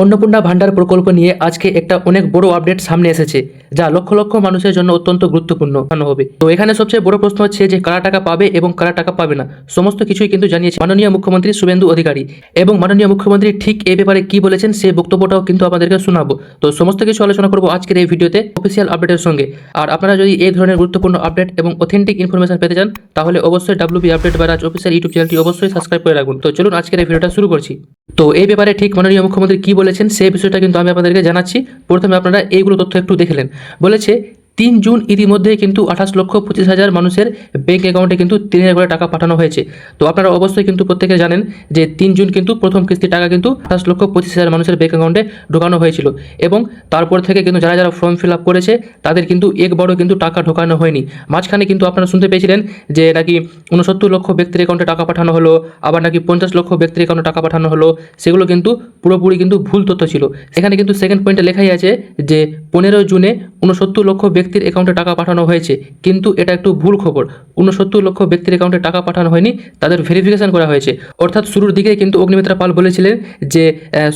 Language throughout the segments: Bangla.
অন্নপূর্ণা ভান্ডার প্রকল্প নিয়ে আজকে একটা অনেক বড় আপডেট সামনে এসেছে, যা লক্ষ লক্ষ মানুষের জন্য অত্যন্ত গুরুত্বপূর্ণ হবে। তো এখানে সবচেয়ে বড় প্রশ্ন হচ্ছে যে কারা টাকা পাবে এবং কারা টাকা পাবে না। সমস্ত কিছুই কিন্তু জানিয়েছে মাননীয় মুখ্যমন্ত্রী শুভেন্দু অধিকারী, এবং মাননীয় মুখ্যমন্ত্রী ঠিক এই ব্যাপারে কি বলেছেন সেই বক্তব্যটাও কিন্তু আপনাদেরকে শোনাবো। তো সমস্ত কিছু আলোচনা করবো আজকের এই ভিডিওতে অফিসিয়াল আপডেটের সঙ্গে। আর আপনারা যদি এই ধরনের গুরুত্বপূর্ণ আপডেট এবং অথেন্টিক ইনফরমেশন পেতে চান, তাহলে অবশ্যই ডাব্লিউবি আপডেট বা রাজ অফিসিয়াল ইউটিউব চ্যানেলটি অবশ্যই সাবস্ক্রাইব করে রাখুন। তো চলুন আজকের এই ভিডিওটা শুরু করছি। তো এই ব্যাপারে ঠিক মাননীয় মুখ্যমন্ত্রী কি বলেছেন সেই বিষয়টা কিন্তু আমি আপনাদেরকে জানাচ্ছি। প্রথমে আপনারা এইগুলো তথ্য একটু দেখলেন। বলেছে 3 জুন ইতিমধ্যে কিন্তু 28,25,000 মানুষের ব্যাঙ্ক অ্যাকাউন্টে কিন্তু 3,000 করে টাকা পাঠানো হয়েছে। তো আপনারা অবশ্যই কিন্তু প্রত্যেকে জানেন যে 3 জুন কিন্তু প্রথম কিস্তির টাকা কিন্তু 28,25,000 মানুষের ব্যাঙ্ক অ্যাকাউন্টে ঢোকানো হয়েছিল, এবং তারপর থেকে কিন্তু যারা যারা ফর্ম ফিল আপ করেছে তাদের কিন্তু একবারও কিন্তু টাকা ঢোকানো হয়নি। মাঝখানে কিন্তু আপনারা শুনতে পেয়েছিলেন যে নাকি 69 লক্ষ ব্যক্তির অ্যাকাউন্টে টাকা পাঠানো হলো, আবার নাকি 50 লক্ষ ব্যক্তির অ্যাকাউন্টে টাকা পাঠানো হলো। সেগুলো কিন্তু পুরোপুরি কিন্তু ভুল তথ্য ছিল। এখানে কিন্তু সেকেন্ড পয়েন্টে লেখাই আছে যে 15 জুনে 69 লক্ষ ব্যক্তির অ্যাকাউন্টে টাকা পাঠানো হয়েছে, কিন্তু এটা একটু ভুল খবর। 69 লক্ষ ব্যক্তির অ্যাকাউন্টে টাকা পাঠানো হয়নি, তাদের ভেরিফিকেশন করা হয়েছে। অর্থাৎ শুরুর দিকে কিন্তু অগ্নিমিত্রা পাল বলেছিলেন যে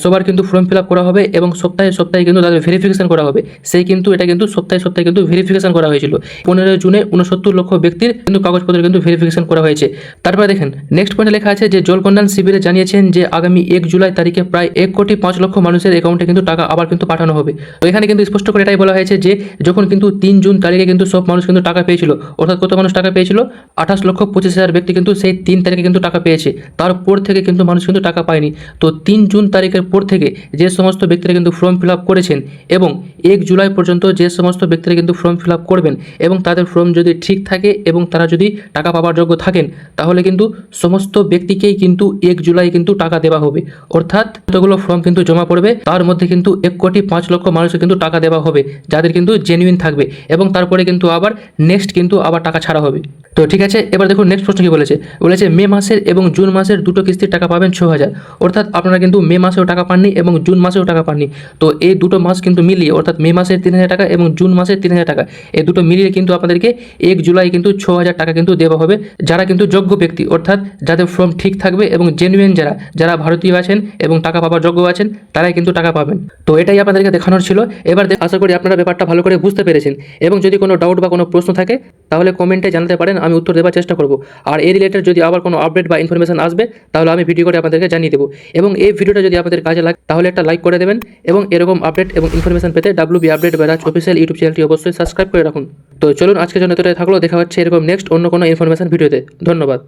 সবার কিন্তু ফর্ম ফিল আপ করা হবে এবং সপ্তাহে সপ্তাহে কিন্তু তাদের ভেরিফিকেশন করা হবে। সেই কিন্তু এটা কিন্তু সপ্তাহে সপ্তাহে কিন্তু ভেরিফিকেশন করা হয়েছিল। 15 জুনে 69 লক্ষ ব্যক্তির কিন্তু কাগজপত্র কিন্তু ভেরিফিকেশন করা হয়েছে। তারপরে দেখেন নেক্সট পয়েন্টে লেখা আছে যে জলকল্যাণ শিবিরে জানিয়েছেন যে আগামী 1 জুলাই তারিখে প্রায় 1,05,00,000 মানুষের অ্যাকাউন্টে কিন্তু টাকা আবার কিন্তু পাঠানো হবে। তো এখানে কিন্তু স্পষ্ট করে এটাই বলা হয়েছে যে যখন কিন্তু 3 জুন তারিখে কিন্তু সব মানুষ কিন্তু টাকা পেয়েছিল, অর্থাৎ কত মানুষ টাকা পেয়েছিল? 28,25,000 ব্যক্তি কিন্তু সেই 3 তারিখে কিন্তু টাকা পেয়েছে। তারপর থেকে কিন্তু মানুষ কিন্তু টাকা পায়নি। তো 3 জুন তারিখের পর থেকে যে সমস্ত ব্যক্তিরা কিন্তু ফর্ম ফিল আপ করেছেন এবং 1 জুলাই পর্যন্ত যে সমস্ত ব্যক্তিরা কিন্তু ফর্ম ফিল আপ করবেন এবং তাদের ফর্ম যদি ঠিক থাকে এবং তারা যদি টাকা পাওয়ার যোগ্য থাকেন, তাহলে কিন্তু সমস্ত ব্যক্তিকেই কিন্তু 1 জুলাই কিন্তু টাকা দেওয়া হবে। অর্থাৎ যতগুলো ফর্ম কিন্তু জমা পড়বে তার মধ্যে কিন্তু 1,05,00,000 মানুষের কিন্তু টাকা দেওয়া হবে, যাদের কিন্তু জেনুইন থাকবে, এবং তারপরে কিন্তু আবার নেক্সট কিন্তু আবার টাকা ছাড়া হবে। তো ঠিক আছে, এবার দেখুন নেক্সট প্রশ্ন কি বলেছে। বলেছে মে মাসের এবং জুন মাসের দুটো কিস্তির টাকা পাবেন 6,000। অর্থাৎ আপনারা কিন্তু মে মাসেও টাকা পাননি এবং জুন মাসেও টাকা পাননি। তো এই দুটো মাস কিন্তু মিলিয়ে, অর্থাৎ মে মাসের 3,000 টাকা এবং জুন মাসের 3,000 টাকা, এই দুটো মিলিয়ে কিন্তু আপনাদেরকে 1 জুলাই কিন্তু 6,000 টাকা কিন্তু দেওয়া হবে, যারা কিন্তু যোগ্য ব্যক্তি, অর্থাৎ যাদের ফর্ম ঠিক থাকবে এবং জেনুইন যারা যারা ভারতীয় আছেন এবং টাকা পাওয়ার যোগ্য আছেন, তারাই কিন্তু টাকা পাবেন। তো এটাই আপনাদেরকে দেখানোর ছিল। এবার আশা করি আপনারা ব্যাপারটা ভালো করে বুঝতে পেরেছেন, এবং যদি কোনো ডাউট বা কোনো প্রশ্ন থাকে তাহলে কমেন্টে জানাতে পারেন, আমি উত্তর দেওয়ার চেষ্টা করব। আর এই রিলেটেড যদি আবার কোনো আপডেট বা ইনফরমেশন আসবে তাহলে আমি ভিডিও করে আপনাদেরকে জানিয়ে দেবো। এবং এই ভিডিওটা যদি আপনাদের কাজে লাগে তাহলে একটা লাইক করে দেবেন, এবং এরকম আপডেট এবং ইনফরমেশন পেতে ডাব্লিউবি আপডেট বা রাজ অফিসিয়াল ইউটিউব চ্যানেলটি অবশ্যই সাবস্ক্রাইব করে রাখুন। তো চলুন আজকের জন্য এতটাই থাকলো, দেখা হচ্ছে এরকম নেক্সট অন্য কোনো ইনফরমেশন ভিডিওতে। ধন্যবাদ।